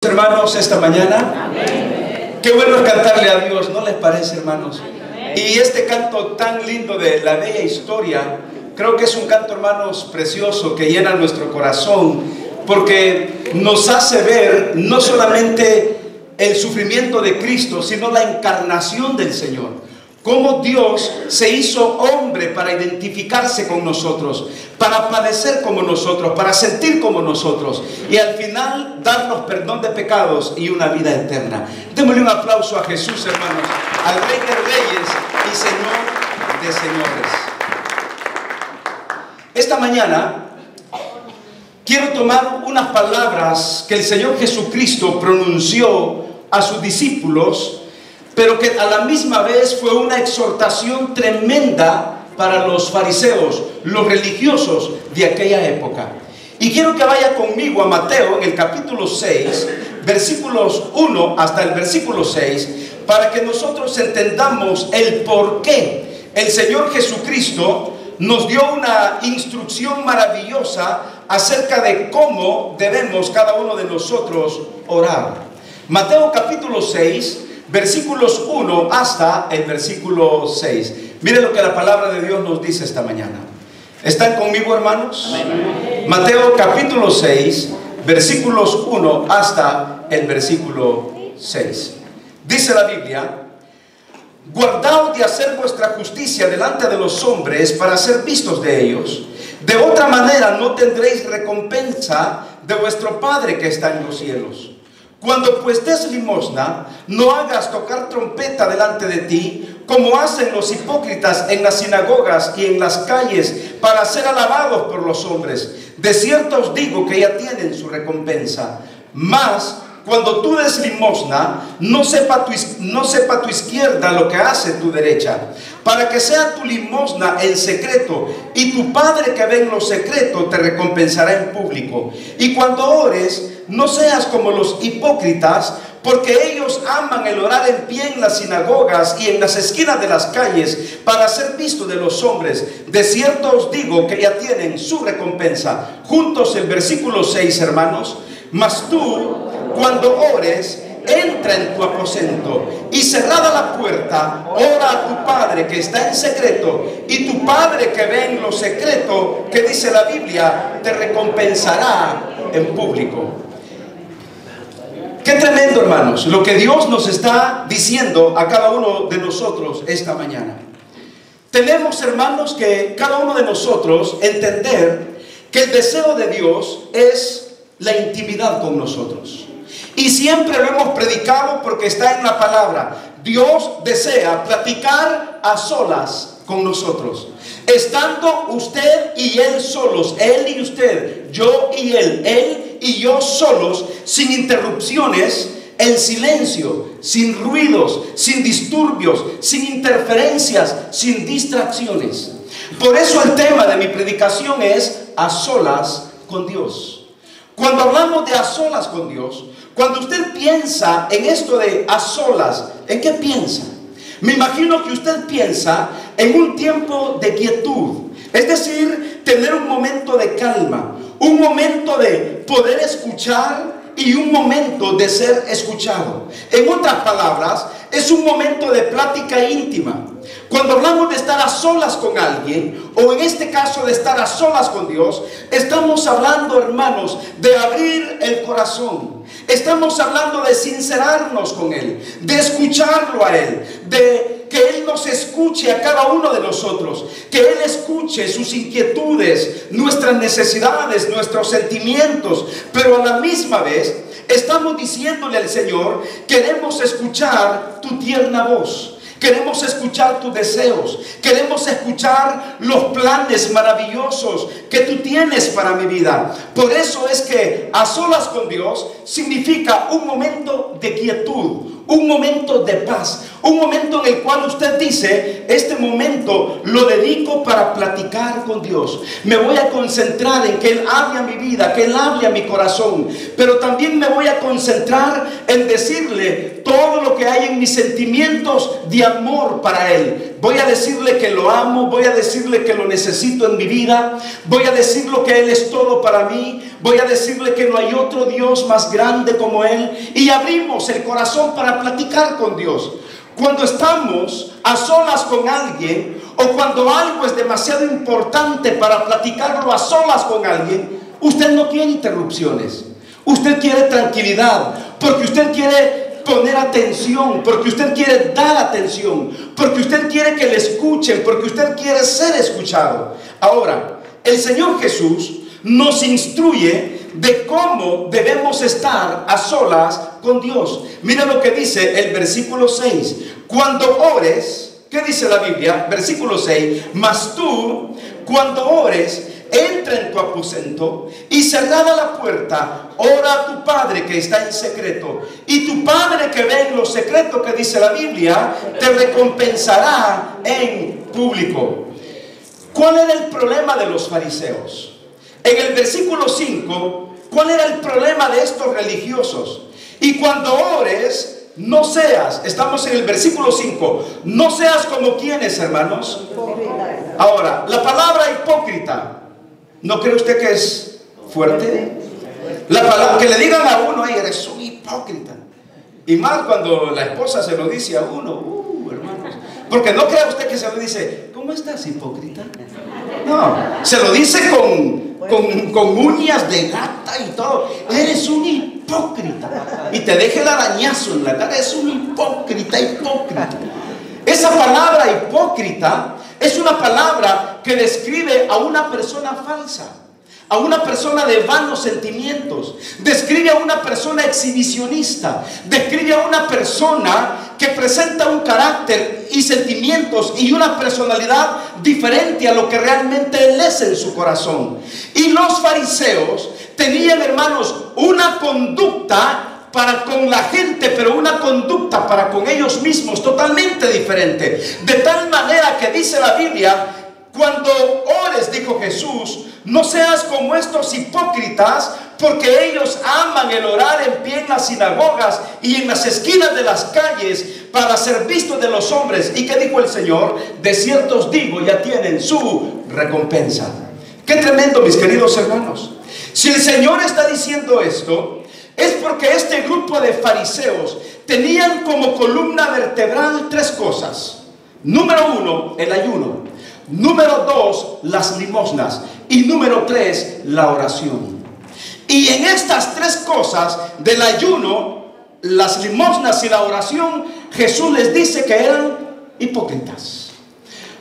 Hermanos, esta mañana, amén. Qué bueno es cantarle a Dios, ¿no les parece, hermanos? Amén. Y este canto tan lindo de la bella historia, creo que es un canto, hermanos, precioso que llena nuestro corazón, porque nos hace ver no solamente el sufrimiento de Cristo, sino la encarnación del Señor. Cómo Dios se hizo hombre para identificarse con nosotros, para padecer como nosotros, para sentir como nosotros y al final darnos perdón de pecados y una vida eterna. Démosle un aplauso a Jesús, hermanos, al Rey de Reyes y Señor de Señores. Esta mañana quiero tomar unas palabras que el Señor Jesucristo pronunció a sus discípulos, pero que a la misma vez fue una exhortación tremenda para los fariseos, los religiosos de aquella época. Y quiero que vaya conmigo a Mateo en el capítulo 6, versículos 1 hasta el versículo 6, para que nosotros entendamos el por qué el Señor Jesucristo nos dio una instrucción maravillosa acerca de cómo debemos cada uno de nosotros orar. Mateo capítulo 6, versículos 1 hasta el versículo 6. Miren lo que la palabra de Dios nos dice esta mañana. ¿Están conmigo, hermanos? Amén. Mateo capítulo 6, versículos 1 hasta el versículo 6. Dice la Biblia: guardaos de hacer vuestra justicia delante de los hombres para ser vistos de ellos. De otra manera no tendréis recompensa de vuestro Padre que está en los cielos. Cuando pues des limosna, no hagas tocar trompeta delante de ti, como hacen los hipócritas en las sinagogas y en las calles, para ser alabados por los hombres. De cierto os digo que ya tienen su recompensa. Mas cuando tú des limosna, no sepa tu izquierda lo que hace tu derecha, para que sea tu limosna en secreto, y tu Padre que ve en lo secreto te recompensará en público. Y cuando ores, no seas como los hipócritas, porque ellos aman el orar en pie en las sinagogas y en las esquinas de las calles, para ser visto de los hombres. De cierto os digo que ya tienen su recompensa. Juntos el versículo 6, hermanos. Mas tú, cuando ores, entra en tu aposento y cerrada la puerta, ora a tu Padre que está en secreto, y tu Padre que ve en lo secreto, que dice la Biblia, te recompensará en público. Qué tremendo, hermanos, lo que Dios nos está diciendo a cada uno de nosotros esta mañana. Tenemos, hermanos, que cada uno de nosotros entender que el deseo de Dios es la intimidad con nosotros. Y siempre lo hemos predicado porque está en la palabra. Dios desea platicar a solas con nosotros, estando usted y Él solos, Él y usted, yo y Él y yo solos, sin interrupciones, en silencio, sin ruidos, sin disturbios, sin interferencias, sin distracciones. Por eso el tema de mi predicación es a solas con Dios. Cuando hablamos de a solas con Dios, cuando usted piensa en esto de a solas, ¿en qué piensa? Me imagino que usted piensa en un tiempo de quietud, es decir, tener un momento de calma, un momento de poder escuchar y un momento de ser escuchado. En otras palabras, es un momento de plática íntima. Cuando hablamos de estar a solas con alguien, o en este caso de estar a solas con Dios, estamos hablando, hermanos, de abrir el corazón. Estamos hablando de sincerarnos con Él, de escucharlo a Él, de que Él nos escuche a cada uno de nosotros, que Él escuche sus inquietudes, nuestras necesidades, nuestros sentimientos, pero a la misma vez estamos diciéndole al Señor: queremos escuchar tu tierna voz. Queremos escuchar tus deseos. Queremos escuchar los planes maravillosos que tú tienes para mi vida. Por eso es que a solas con Dios significa un momento de quietud, un momento de paz, un momento en el cual usted dice: este momento lo dedico para platicar con Dios. Me voy a concentrar en que Él hable a mi vida, que Él hable a mi corazón. Pero también me voy a concentrar en decirle todo lo que hay en mis sentimientos de amor para Él, voy a decirle que lo amo, voy a decirle que lo necesito en mi vida, voy a decirle que Él es todo para mí, voy a decirle que no hay otro Dios más grande como Él, y abrimos el corazón para platicar con Dios. Cuando estamos a solas con alguien, o cuando algo es demasiado importante para platicarlo a solas con alguien, usted no quiere interrupciones, usted quiere tranquilidad, porque usted quiere poner atención, porque usted quiere dar atención, porque usted quiere que le escuchen, porque usted quiere ser escuchado. Ahora, el Señor Jesús nos instruye de cómo debemos estar a solas con Dios. Mira lo que dice el versículo 6. Cuando ores, ¿qué dice la Biblia? Versículo 6. Mas tú, cuando ores, entra en tu aposento y cerrada la puerta, ora a tu Padre que está en secreto, y tu Padre que ve en lo secreto, que dice la Biblia, te recompensará en público. ¿Cuál era el problema de los fariseos? En el versículo 5, ¿cuál era el problema de estos religiosos? Y cuando ores, no seas, estamos en el versículo 5, no seas como quienes, hermanos. Ahora, la palabra hipócrita, ¿no cree usted que es fuerte? La palabra, que le digan a uno, ay, eres un hipócrita. Y más cuando la esposa se lo dice a uno, hermanos. Porque no crea usted que se lo dice, ¿cómo estás, hipócrita? No, se lo dice con uñas de gata y todo. Eres un hipócrita. Y te deja el arañazo en la cara. Es un hipócrita, hipócrita. Esa palabra hipócrita es una palabra que describe a una persona falsa, a una persona de vanos sentimientos, describe a una persona exhibicionista, describe a una persona que presenta un carácter y sentimientos y una personalidad diferente a lo que realmente Él es en su corazón. Y los fariseos tenían, hermanos, una conducta para con la gente, pero una conducta para con ellos mismos totalmente diferente. De tal manera que dice la Biblia, cuando ores, dijo Jesús, no seas como estos hipócritas, porque ellos aman el orar en pie en las sinagogas y en las esquinas de las calles para ser vistos de los hombres. ¿Y qué dijo el Señor? De cierto os digo, ya tienen su recompensa. Qué tremendo, mis queridos hermanos. Si el Señor está diciendo esto, es porque este grupo de fariseos tenían como columna vertebral tres cosas. Número 1, el ayuno. Número 2, las limosnas. Y número 3, la oración. Y en estas tres cosas, del ayuno, las limosnas y la oración, Jesús les dice que eran hipócritas.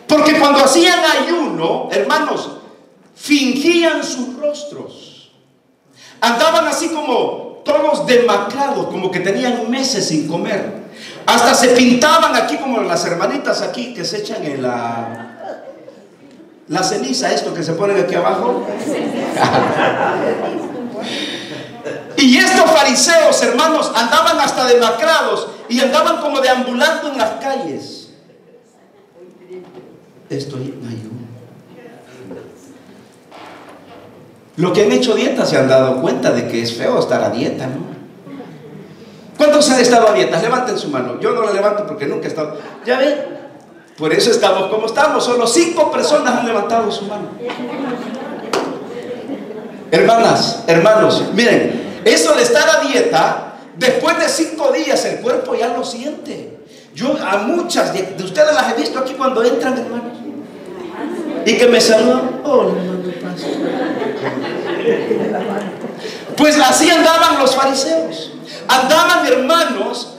Porque cuando hacían ayuno, hermanos, fingían sus rostros. Andaban así como todos demacrados, como que tenían meses sin comer. Hasta se pintaban aquí como las hermanitas aquí que se echan en la ceniza, esto que se ponen aquí abajo. Y estos fariseos, hermanos, andaban hasta demacrados y andaban como deambulando en las calles. Estoy en ayuno. Los que han hecho dieta se han dado cuenta de que es feo estar a dieta, ¿no? ¿Cuántos han estado a dieta? Levanten su mano. Yo no la levanto porque nunca he estado. ¿Ya ven? Por eso estamos como estamos. Solo 5 personas han levantado su mano. Hermanas, hermanos, miren, eso de estar a dieta, después de 5 días el cuerpo ya lo siente. Yo a muchas de ustedes las he visto aquí cuando entran, hermanos, y que me saludan. Hola, hermano, paz. Pues así andaban los fariseos. Andaban, hermanos,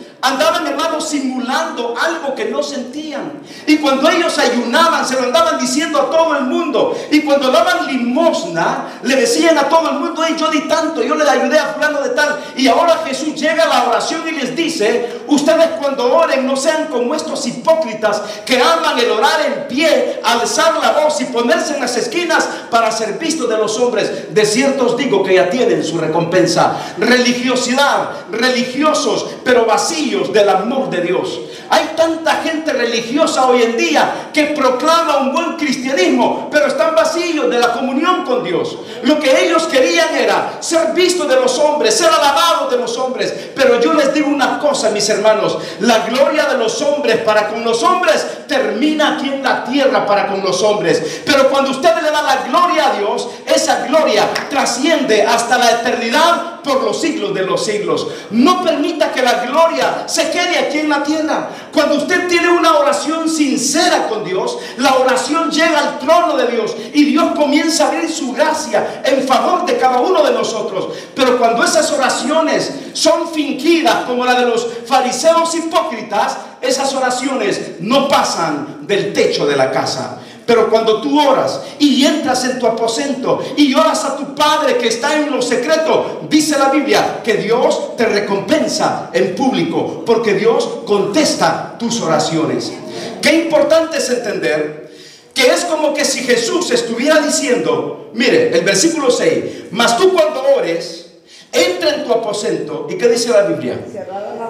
simulando algo que no sentían. Y cuando ellos ayunaban, se lo andaban diciendo a todo el mundo. Y cuando daban limosna, le decían a todo el mundo: hey, yo di tanto, yo le ayudé a fulano de tal. Y ahora Jesús llega a la oración y les dice: ustedes cuando oren no sean como estos hipócritas que aman el orar en pie, alzar la voz y ponerse en las esquinas para ser vistos de los hombres. De cierto os digo que ya tienen su recompensa. Religiosidad, religiosos, pero vacíos vacíos del amor de Dios. Hay tanta gente religiosa hoy en día que proclama un buen cristianismo, pero están vacíos de la comunión con Dios. Lo que ellos querían era ser vistos de los hombres, ser alabados de los hombres. Pero yo les digo una cosa, mis hermanos: la gloria de los hombres para con los hombres termina aquí en la tierra para con los hombres. Pero cuando usted le da la gloria a Dios, esa gloria trasciende hasta la eternidad por los siglos de los siglos. No permita que la gloria se quede aquí en la tierra. Cuando usted tiene una oración sincera con Dios, la oración llega al trono de Dios y Dios comienza a abrir su gracia en favor de cada uno de nosotros. Pero cuando esas oraciones son fingidas, como la de los fariseos hipócritas, esas oraciones no pasan del techo de la casa. Pero cuando tú oras y entras en tu aposento y oras a tu Padre que está en lo secreto, dice la Biblia que Dios te recompensa en público, porque Dios contesta tus oraciones. Qué importante es entender que es como que si Jesús estuviera diciendo, mire, el versículo 6, mas tú cuando ores, entra en tu aposento, ¿y qué dice la Biblia?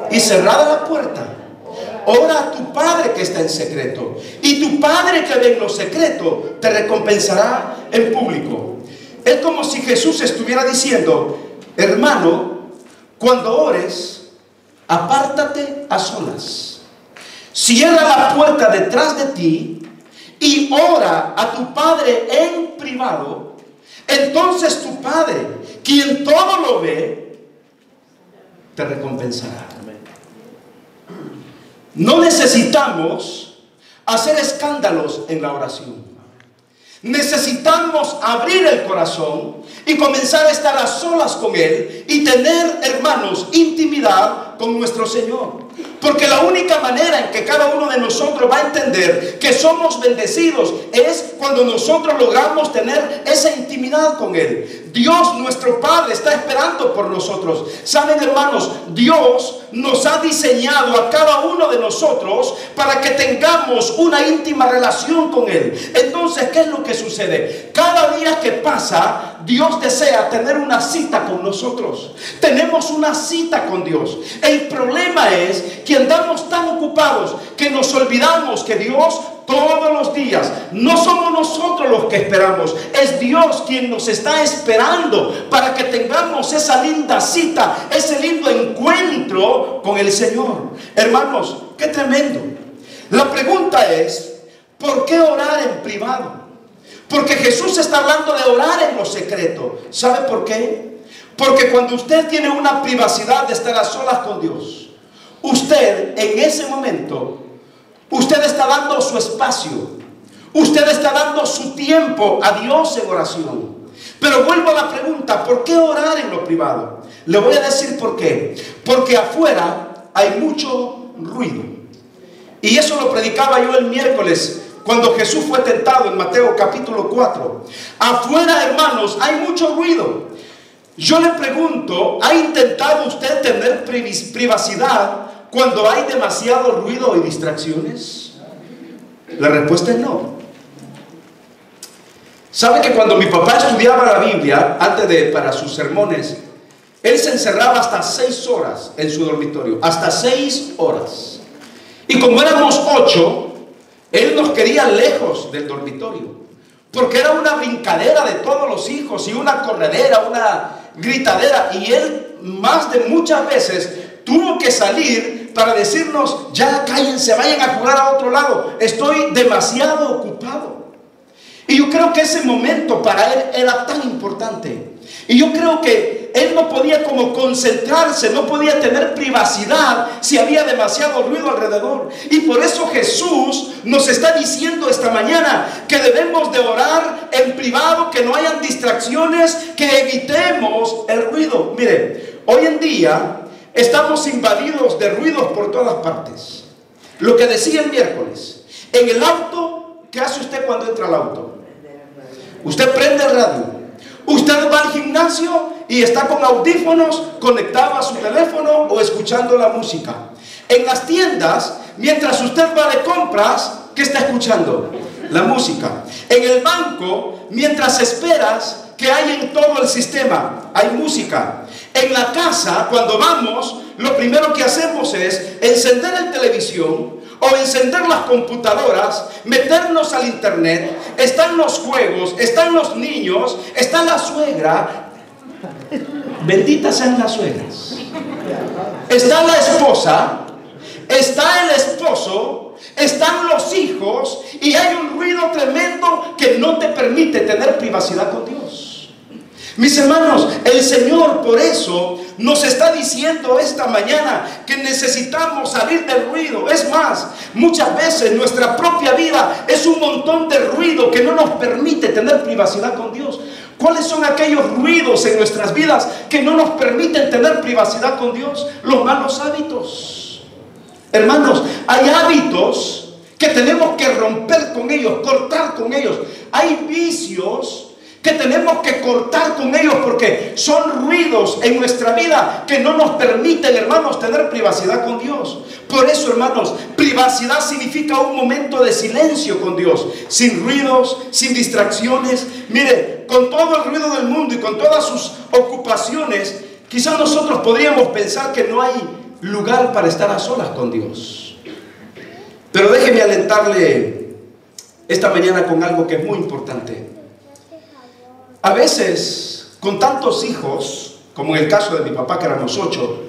Y cerrada la puerta, ora a tu Padre que está en secreto, y tu Padre que ve en lo secreto te recompensará en público. Es como si Jesús estuviera diciendo, hermano, cuando ores, apártate a solas, cierra la puerta detrás de ti y ora a tu Padre en privado. Entonces tu Padre, quien todo lo ve, te recompensará. No necesitamos hacer escándalos en la oración. Necesitamos abrir el corazón y comenzar a estar a solas con Él y tener, hermanos, intimidad con nuestro Señor. Porque la única manera en que cada uno de nosotros va a entender que somos bendecidos es cuando nosotros logramos tener esa intimidad con Él. Dios, nuestro Padre, está esperando por nosotros. Saben, hermanos, Dios nos ha diseñado a cada uno de nosotros para que tengamos una íntima relación con Él. Entonces, ¿qué es lo que sucede? Cada día que pasa, Dios desea tener una cita con nosotros. Tenemos una cita con Dios. El problema es que andamos tan ocupados que nos olvidamos que Dios todos los días, no somos nosotros los que esperamos, es Dios quien nos está esperando para que tengamos esa linda cita, ese lindo encuentro con el Señor. Hermanos, qué tremendo. La pregunta es, ¿por qué orar en privado? Porque Jesús está hablando de orar en lo secreto. ¿Sabe por qué? Porque cuando usted tiene una privacidad de estar a solas con Dios, usted en ese momento, usted está dando su espacio, usted está dando su tiempo a Dios en oración. Pero vuelvo a la pregunta, ¿por qué orar en lo privado? Le voy a decir por qué. Porque afuera hay mucho ruido. Y eso lo predicaba yo el miércoles cuando Jesús fue tentado en Mateo capítulo 4. Afuera, hermanos, hay mucho ruido. Yo le pregunto, ¿ha intentado usted tener privacidad cuando hay demasiado ruido y distracciones? La respuesta es no. ¿Sabe que cuando mi papá estudiaba la Biblia, para sus sermones, él se encerraba hasta 6 horas en su dormitorio? Hasta 6 horas. Y como éramos 8, él nos quería lejos del dormitorio, porque era una brincadera de todos los hijos y una corredera, una gritadera. Y él muchas veces tuvo que salir para decirnos, ya cállense, vayan a jugar a otro lado, estoy demasiado ocupado. Y yo creo que ese momento para él era tan importante. Y yo creo que él no podía como concentrarse, no podía tener privacidad si había demasiado ruido alrededor. Y por eso Jesús nos está diciendo esta mañana que debemos de orar en privado, que no hayan distracciones, que evitemos el ruido. Mire, hoy en día estamos invadidos de ruidos por todas partes. Lo que decía el miércoles, en el auto, ¿qué hace usted cuando entra al auto? Usted prende el radio. Usted va al gimnasio y está con audífonos conectado a su teléfono o escuchando la música. En las tiendas, mientras usted va de compras, ¿qué está escuchando? La música. En el banco, mientras esperas, que hay en todo el sistema. Hay música. En la casa, cuando vamos, lo primero que hacemos es encender el televisión o encender las computadoras, meternos al internet. Están los juegos, están los niños, está la suegra. Benditas sean las suegras. Está la esposa, está el esposo, están los hijos, y hay un ruido tremendo que no te permite tener privacidad con Dios. Mis hermanos, el Señor por eso nos está diciendo esta mañana que necesitamos salir del ruido. Es más, muchas veces nuestra propia vida es un montón de ruido que no nos permite tener privacidad con Dios. ¿Cuáles son aquellos ruidos en nuestras vidas que no nos permiten tener privacidad con Dios? Los malos hábitos. Hermanos, hay hábitos que tenemos que romper con ellos, cortar con ellos. Hay vicios que tenemos que cortar con ellos porque son ruidos en nuestra vida que no nos permiten, hermanos, tener privacidad con Dios. Por eso, hermanos, privacidad significa un momento de silencio con Dios, sin ruidos, sin distracciones. Mire, con todo el ruido del mundo y con todas sus ocupaciones, quizás nosotros podríamos pensar que no hay lugar para estar a solas con Dios. Pero déjeme alentarle esta mañana con algo que es muy importante. A veces, con tantos hijos, como en el caso de mi papá, que éramos 8,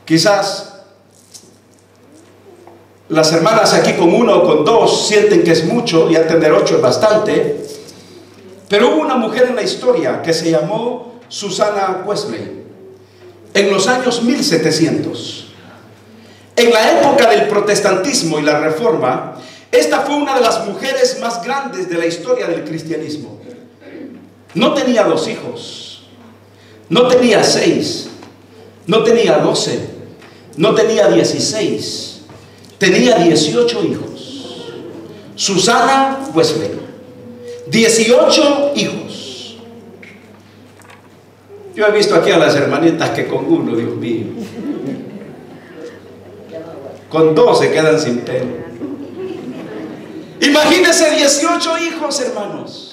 quizás las hermanas aquí con 1 o con 2 sienten que es mucho, y al tener 8 es bastante. Pero hubo una mujer en la historia que se llamó Susana Wesley, en los años 1700. En la época del protestantismo y la reforma, esta fue una de las mujeres más grandes de la historia del cristianismo. No tenía 2 hijos, no tenía 6, no tenía 12, no tenía 16, tenía 18 hijos. Susana Wesley, 18 hijos. Yo he visto aquí a las hermanitas que con 1, Dios mío, con 2 se quedan sin pelo. Imagínense 18 hijos, hermanos.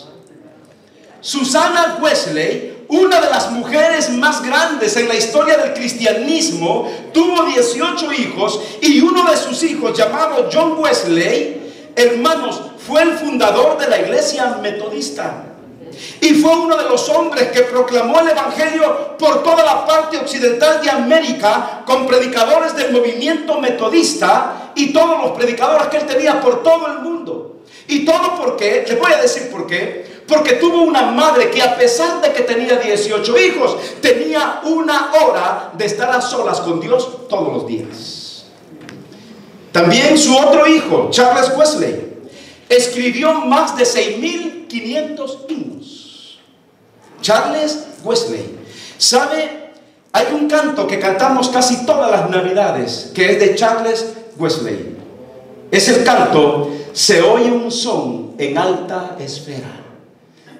Susana Wesley, una de las mujeres más grandes en la historia del cristianismo, tuvo 18 hijos, y uno de sus hijos, llamado John Wesley, hermanos, fue el fundador de la iglesia metodista. Y fue uno de los hombres que proclamó el evangelio por toda la parte occidental de América, con predicadores del movimiento metodista y todos los predicadores que él tenía por todo el mundo. Y todo porque, les voy a decir por qué. Porque tuvo una madre que, a pesar de que tenía 18 hijos, tenía 1 hora de estar a solas con Dios todos los días. También su otro hijo, Charles Wesley, escribió más de 6.500 himnos. Charles Wesley. ¿Sabe? Hay un canto que cantamos casi todas las navidades, que es de Charles Wesley. Es el canto "Se oye un son en alta esfera".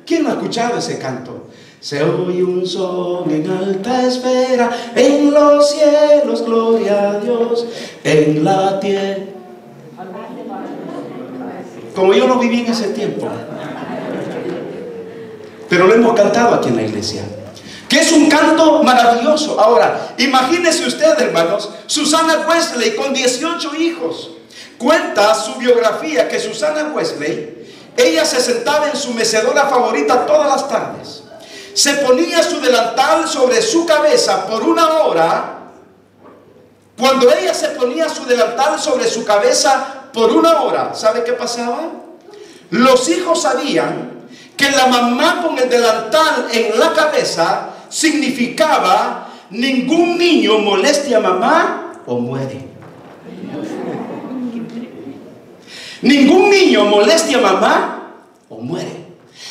¿Quién no ha escuchado ese canto? Se oye un son en alta esfera, en los cielos, gloria a Dios, en la tierra. Como yo no viví en ese tiempo, pero lo hemos cantado aquí en la iglesia, que es un canto maravilloso. Ahora, imagínense ustedes, hermanos, Susana Wesley con 18 hijos. Cuenta su biografía que Susana Wesley, ella se sentaba en su mecedora favorita todas las tardes. Se ponía su delantal sobre su cabeza por 1 hora. Cuando ella se ponía su delantal sobre su cabeza por 1 hora, ¿sabe qué pasaba? Los hijos sabían que la mamá con el delantal en la cabeza significaba: ningún niño moleste a mamá o muere. Ningún niño moleste a mamá o muere.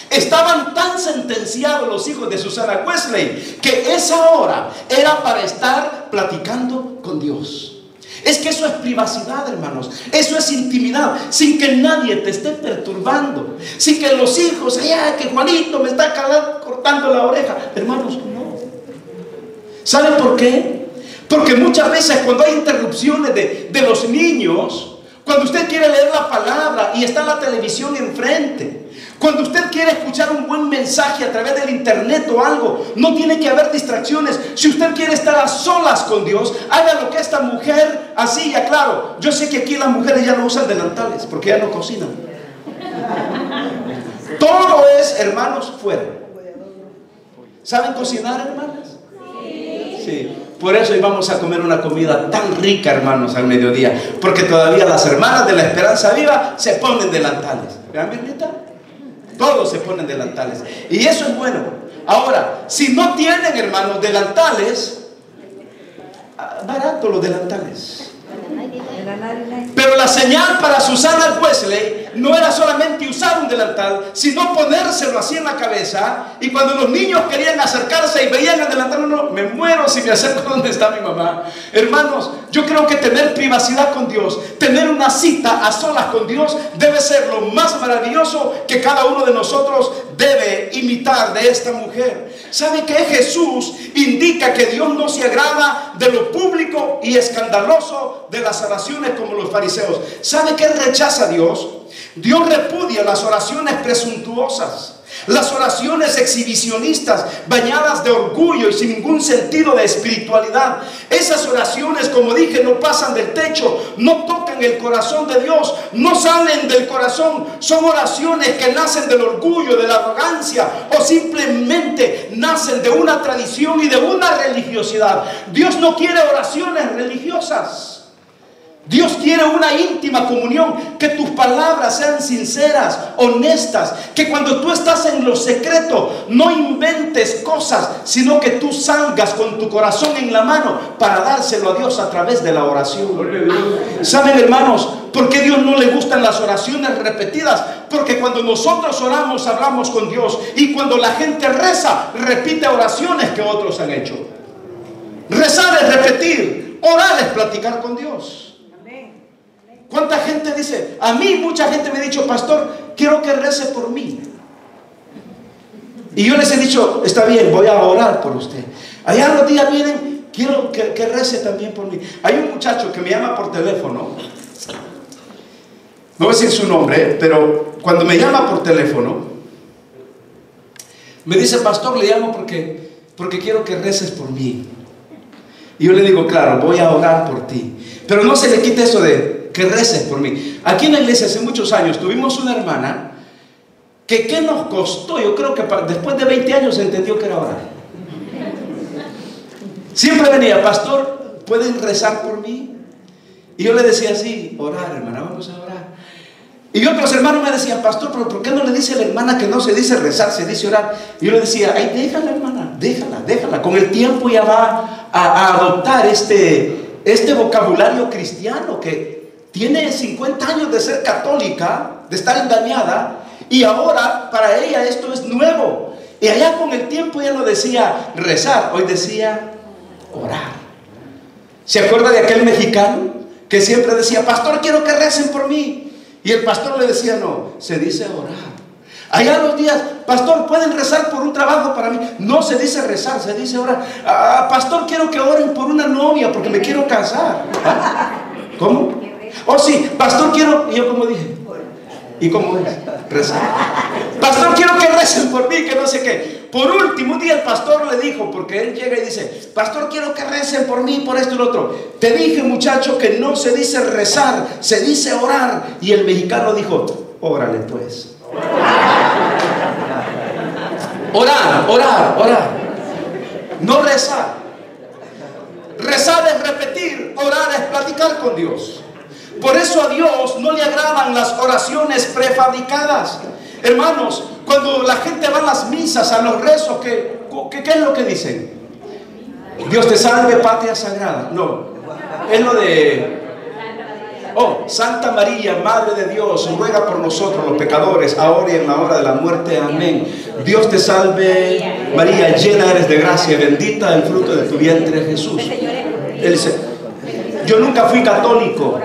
Estaban tan sentenciados los hijos de Susana Wesley que esa hora era para estar platicando con Dios. Es que eso es privacidad, hermanos. Eso es intimidad, sin que nadie te esté perturbando, sin que los hijos, que Juanito me está cortando la oreja. Hermanos, no. ¿Saben por qué? Porque muchas veces cuando hay interrupciones de los niños, Cuando usted quiere leer la palabra y está la televisión enfrente. Cuando usted quiere escuchar un buen mensaje a través del internet o algo, no tiene que haber distracciones. Si usted quiere estar a solas con Dios, haga lo que esta mujer hacía. Claro, yo sé que aquí las mujeres ya no usan delantales porque ya no cocinan. Todo es, hermanos, fuera. ¿Saben cocinar, hermanas? Sí. Por eso hoy vamos a comer una comida tan rica, hermanos, al mediodía. Porque todavía las hermanas de la Esperanza Viva se ponen delantales. ¿Vean, Birnita? Todos se ponen delantales. Y eso es bueno. Ahora, si no tienen, hermanos, delantales, barato los delantales. Pero la señal para Susana Wesley no era solamente usar un delantal, sino ponérselo así en la cabeza. Y cuando los niños querían acercarse y veían el delantal, no, me muero si me acerco donde está mi mamá. Hermanos, yo creo que tener privacidad con Dios, tener una cita a solas con Dios, debe ser lo más maravilloso que cada uno de nosotros debe imitar de esta mujer. ¿Sabe que Jesús indica que Dios no se agrada de lo público y escandaloso de las oraciones como los fariseos? ¿Sabe que rechaza a Dios? Dios repudia las oraciones presuntuosas, las oraciones exhibicionistas, bañadas de orgullo y sin ningún sentido de espiritualidad. Esas oraciones, como dije, no pasan del techo, no tocan el corazón de Dios, no salen del corazón. Son oraciones que nacen del orgullo, de la arrogancia, o simplemente nacen de una tradición y de una religiosidad. Dios no quiere oraciones religiosas. Dios quiere una íntima comunión, que tus palabras sean sinceras, honestas, que cuando tú estás en lo secreto no inventes cosas, sino que tú salgas con tu corazón en la mano para dárselo a Dios a través de la oración. ¿Saben, hermanos, por qué a Dios no le gustan las oraciones repetidas? Porque cuando nosotros oramos, hablamos con Dios, y cuando la gente reza, repite oraciones que otros han hecho. Rezar es repetir, orar es platicar con Dios. ¿Cuánta gente dice? A mí mucha gente me ha dicho: pastor, quiero que rece por mí. Y yo les he dicho: está bien, voy a orar por usted. Allá los días vienen, quiero que rece también por mí. Hay un muchacho que me llama por teléfono, no voy a decir su nombre, pero cuando me llama por teléfono me dice: pastor, le llamo porque quiero que reces por mí. Y yo le digo: claro, voy a orar por ti. Pero no se le quite eso de que reces por mí. Aquí en la iglesia hace muchos años tuvimos una hermana que ¿qué nos costó? Yo creo que después de 20 años entendió que era orar. Siempre venía: pastor, ¿pueden rezar por mí? Y yo le decía: sí, orar, hermana, vamos a orar. Y otros hermanos me decían: pastor, pero ¿por qué no le dice a la hermana que no se dice rezar, se dice orar? Y yo le decía: ay, déjala, hermana, déjala. Con el tiempo ya va a adoptar este vocabulario cristiano, que tiene 50 años de ser católica, de estar engañada, y ahora para ella esto es nuevo. Y allá con el tiempo ya no decía rezar, hoy decía orar. ¿Se acuerda de aquel mexicano que siempre decía: pastor, quiero que recen por mí? Y el pastor le decía: no, se dice orar. Allá los días: pastor, ¿pueden rezar por un trabajo para mí? No se dice rezar, se dice orar. Pastor, quiero que oren por una novia porque me quiero casar. ¿Cómo? Oh, sí, pastor, quiero. Y yo, como dije, ¿y cómo es? Rezar. Pastor, quiero que recen por mí, que no sé qué. Por último, un día el pastor le dijo, porque él llega y dice: pastor, quiero que recen por mí, por esto y lo otro. Te dije, muchacho, que no se dice rezar, se dice orar. Y el mexicano dijo: órale pues. Orar. No rezar. Rezar es repetir, orar es platicar con Dios. Por eso a Dios no le agradan las oraciones prefabricadas. Hermanos, cuando la gente va a las misas, a los rezos, ¿qué es lo que dicen? Dios te salve, patria sagrada. No, es lo de: oh, Santa María, Madre de Dios, ruega por nosotros los pecadores, ahora y en la hora de la muerte. Amén. Dios te salve, María, llena eres de gracia, bendita el fruto de tu vientre, Jesús. Él dice: yo nunca fui católico,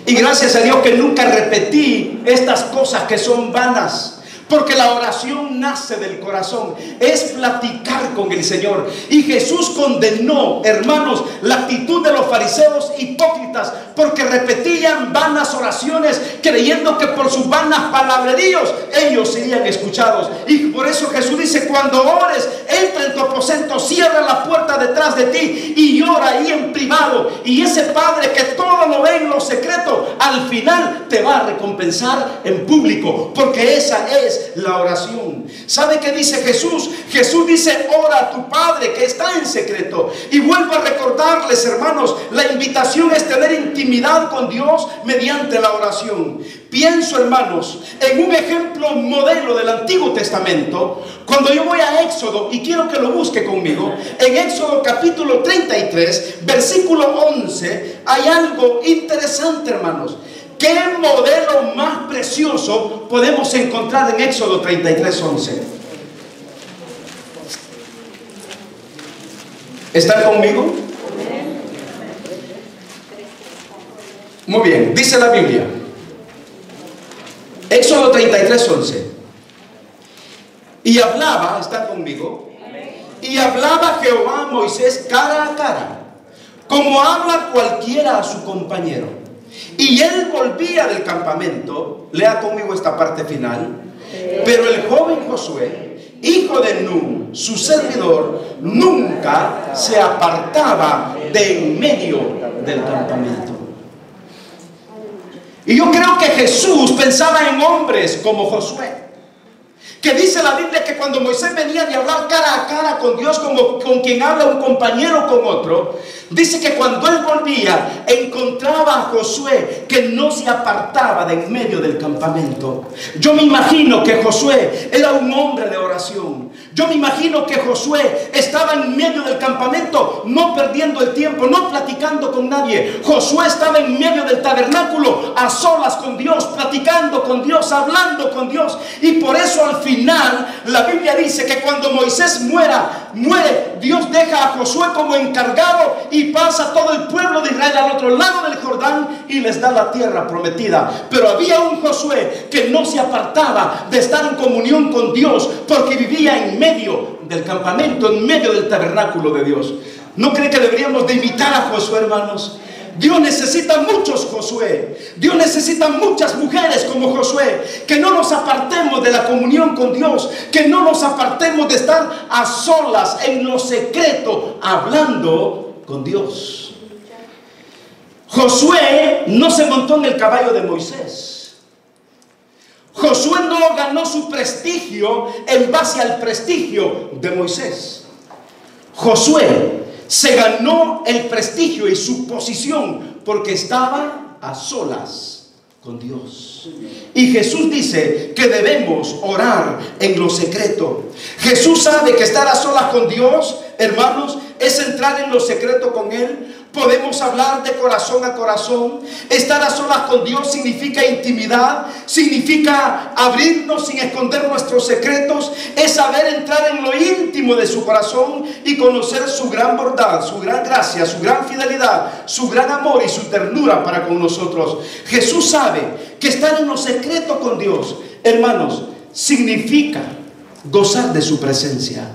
y gracias a Dios que nunca repetí estas cosas que son vanas, Porque la oración nace del corazón, es platicar con el Señor. Y Jesús condenó, hermanos, la actitud de los fariseos hipócritas, porque repetían vanas oraciones, creyendo que por sus vanas palabreríos ellos serían escuchados. Y por eso Jesús dice: cuando ores, entra en tu aposento, cierra la puerta detrás de ti y llora ahí en privado. Y ese Padre que todo lo ve en lo secreto, al final te va a recompensar en público, porque esa es la oración. ¿Sabe qué dice Jesús? Jesús dice: ora a tu Padre que está en secreto. Y vuelvo a recordarles, hermanos, la invitación es tener intimidad con Dios mediante la oración. Pienso, hermanos, en un ejemplo modelo del Antiguo Testamento. Cuando yo voy a Éxodo, y quiero que lo busque conmigo, en Éxodo capítulo 33, versículo 11, hay algo interesante, hermanos. ¿Qué modelo más precioso podemos encontrar en Éxodo 33:11? ¿Están conmigo? Muy bien, dice la Biblia, Éxodo 33:11. Y hablaba, ¿están conmigo? Y hablaba Jehová a Moisés cara a cara, como habla cualquiera a su compañero. Y él volvía del campamento, lea conmigo esta parte final. Pero el joven Josué, hijo de Nun, su servidor, nunca se apartaba de en medio del campamento. Y yo creo que Jesús pensaba en hombres como Josué, que dice la Biblia que cuando Moisés venía de hablar cara a cara con Dios, como con quien habla un compañero con otro, dice que cuando él volvía encontraba a Josué que no se apartaba de en medio del campamento. Yo me imagino que Josué era un hombre de oración. Yo me imagino que Josué estaba en medio del campamento, no perdiendo el tiempo, no platicando con nadie. Josué estaba en medio del tabernáculo, a solas con Dios, platicando con Dios, hablando con Dios. Y por eso al final la Biblia dice que cuando Moisés muere, Dios deja a Josué como encargado y pasa todo el pueblo de Israel al otro lado del Jordán y les da la tierra prometida. Pero había un Josué que no se apartaba de estar en comunión con Dios, porque vivía en medio del campamento, en medio del tabernáculo de Dios. ¿No cree que deberíamos de imitar a Josué, hermanos? Dios necesita muchos Josué. Dios necesita muchas mujeres como Josué. Que no nos apartemos de la comunión con Dios, que no nos apartemos de estar a solas en lo secreto hablando con Dios. Josué no se montó en el caballo de Moisés. Josué no ganó su prestigio en base al prestigio de Moisés. Josué se ganó el prestigio y su posición porque estaba a solas con Dios. Y Jesús dice que debemos orar en lo secreto. Jesús sabe que estar a solas con Dios, hermanos, es entrar en lo secreto con Él. Podemos hablar de corazón a corazón. Estar a solas con Dios significa intimidad, significa abrirnos sin esconder nuestros secretos. Es saber entrar en lo íntimo de su corazón y conocer su gran bondad, su gran gracia, su gran fidelidad, su gran amor y su ternura para con nosotros. Jesús sabe que estar en lo secreto con Dios, hermanos, significa gozar de su presencia.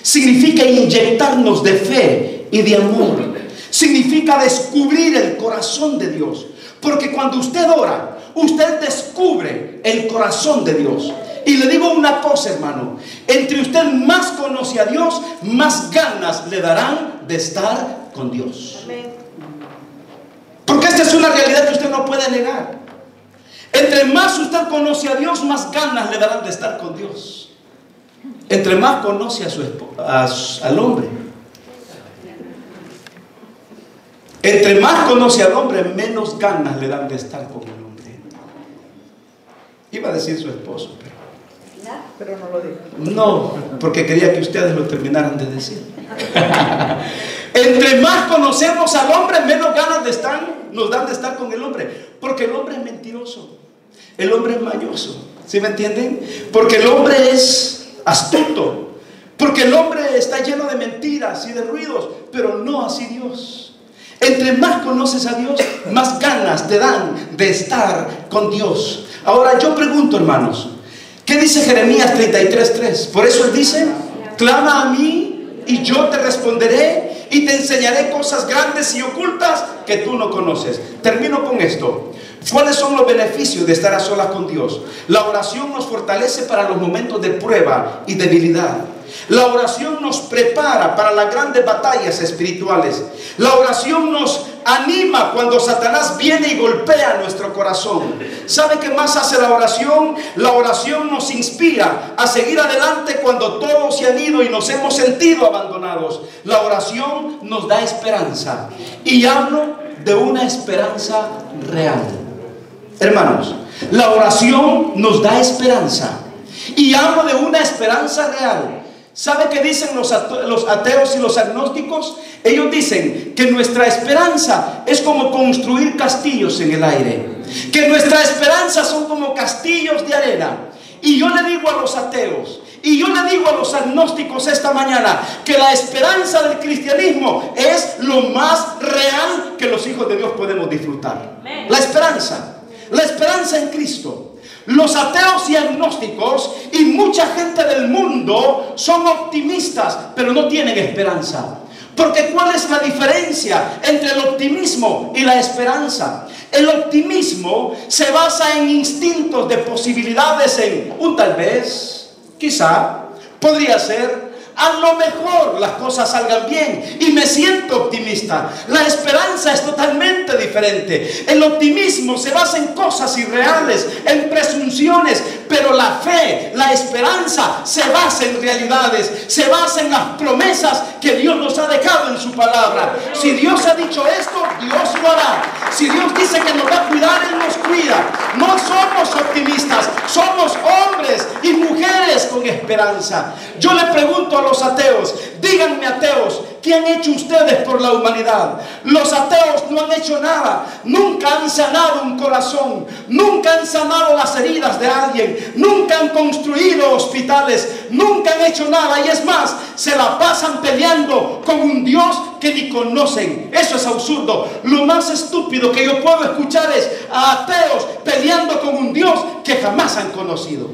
Significa inyectarnos de fe y de amor. Significa descubrir el corazón de Dios. Porque cuando usted ora, usted descubre el corazón de Dios. Y le digo una cosa, hermano: entre usted más conoce a Dios, más ganas le darán de estar con Dios. Porque esta es una realidad que usted no puede negar. Entre más usted conoce a Dios, más ganas le darán de estar con Dios. Entre más conoce al hombre, entre más conoce al hombre, menos ganas le dan de estar con el hombre. Iba a decir su esposo, pero no lo dijo. No, porque quería que ustedes lo terminaran de decir. Entre más conocemos al hombre, menos ganas nos dan de estar con el hombre. Porque el hombre es mentiroso, el hombre es mañoso. ¿Sí me entienden? Porque el hombre es astuto, porque el hombre está lleno de mentiras y de ruidos, pero no así Dios. Entre más conoces a Dios, más ganas te dan de estar con Dios. Ahora yo pregunto, hermanos, ¿Qué dice Jeremías 33:3? Por eso él dice: clama a mí y yo te responderé y te enseñaré cosas grandes y ocultas que tú no conoces. Termino con esto. ¿Cuáles son los beneficios de estar a solas con Dios? La oración nos fortalece para los momentos de prueba y debilidad. La oración nos prepara para las grandes batallas espirituales. La oración nos anima cuando Satanás viene y golpea nuestro corazón. ¿Sabe qué más hace la oración? La oración nos inspira a seguir adelante cuando todos se han ido y nos hemos sentido abandonados. La oración nos da esperanza. Y hablo de una esperanza real. Hermanos, la oración nos da esperanza. Y hablo de una esperanza real. ¿Sabe qué dicen los ateos y los agnósticos? Ellos dicen que nuestra esperanza es como construir castillos en el aire, que nuestra esperanza son como castillos de arena. Y yo le digo a los ateos y yo le digo a los agnósticos esta mañana que la esperanza del cristianismo es lo más real que los hijos de Dios podemos disfrutar. La esperanza en Cristo. Los ateos y agnósticos y mucha gente del mundo son optimistas, pero no tienen esperanza. Porque ¿cuál es la diferencia entre el optimismo y la esperanza? El optimismo se basa en instintos de posibilidades, en un tal vez, quizá, podría ser, a lo mejor las cosas salgan bien y me siento optimista. La esperanza es totalmente diferente. El optimismo se basa en cosas irreales, en presunciones, pero la fe, la esperanza se basa en realidades, se basa en las promesas que Dios nos ha dejado en su palabra. Si Dios ha dicho esto, Dios lo hará. Si Dios dice que nos va a cuidar, Él nos cuida. No somos optimistas, somos hombres y mujeres con esperanza. Yo le pregunto a los ateos, díganme ateos, ¿qué han hecho ustedes por la humanidad? Los ateos no han hecho nada, nunca han sanado un corazón, nunca han sanado las heridas de alguien, nunca han construido hospitales, nunca han hecho nada, y es más, se la pasan peleando con un Dios que ni conocen. Eso es absurdo. Lo más estúpido que yo puedo escuchar es a ateos peleando con un Dios que jamás han conocido.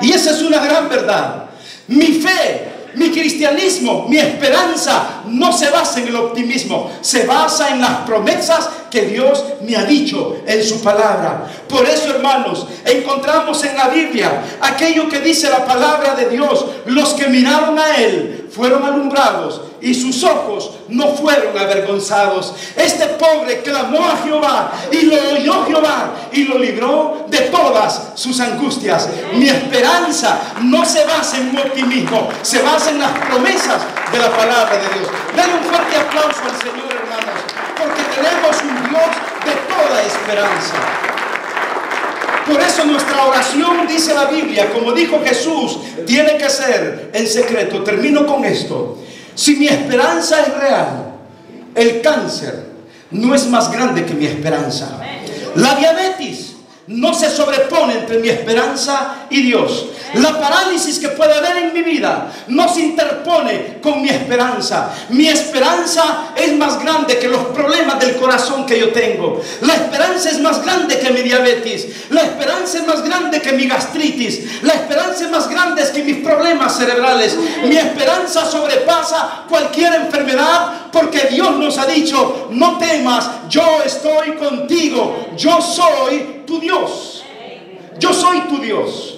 Y esa es una gran verdad. Mi fe, mi cristianismo, mi esperanza no se basa en el optimismo, se basa en las promesas que Dios me ha dicho en su palabra. Por eso, hermanos, encontramos en la Biblia aquello que dice la palabra de Dios: los que miraron a Él fueron alumbrados y sus ojos no fueron avergonzados. Este pobre clamó a Jehová y lo oyó Jehová y lo libró de todas sus angustias. Mi esperanza no se basa en un optimismo, se basa en las promesas de la palabra de Dios. Denle un fuerte aplauso al Señor, hermanos, porque tenemos un Dios de toda esperanza. Por eso nuestra oración, dice la Biblia, como dijo Jesús, tiene que ser en secreto. Termino con esto. Si mi esperanza es real, el cáncer no es más grande que mi esperanza. La diabetes no se sobrepone entre mi esperanza y Dios. La parálisis que puede haber en mi vida no se interpone con mi esperanza. Mi esperanza es más grande que los problemas del corazón que yo tengo. La esperanza es más grande que mi diabetes. La esperanza es más grande que mi gastritis. La esperanza es más grande que mis problemas cerebrales. Mi esperanza sobrepasa cualquier enfermedad, porque Dios nos ha dicho: no temas, yo estoy contigo. Yo soy tu Dios. Yo soy tu Dios.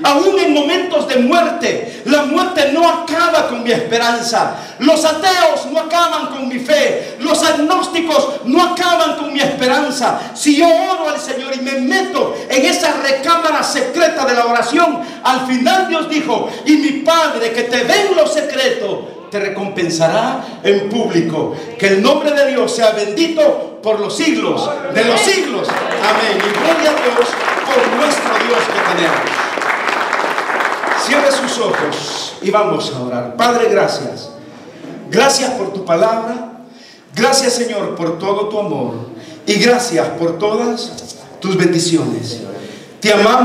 Aún en momentos de muerte, la muerte no acaba con mi esperanza. Los ateos no acaban con mi fe. Los agnósticos no acaban con mi esperanza. Si yo oro al Señor y me meto en esa recámara secreta de la oración, al final Dios dijo: y mi Padre que te ve en lo secreto te recompensará en público. Que el nombre de Dios sea bendito por los siglos de los siglos. Amén. Y gloria a Dios por nuestro Dios que tenemos. Cierre sus ojos y vamos a orar. Padre, gracias. Gracias por tu palabra. Gracias, Señor, por todo tu amor. Y gracias por todas tus bendiciones. Te amamos.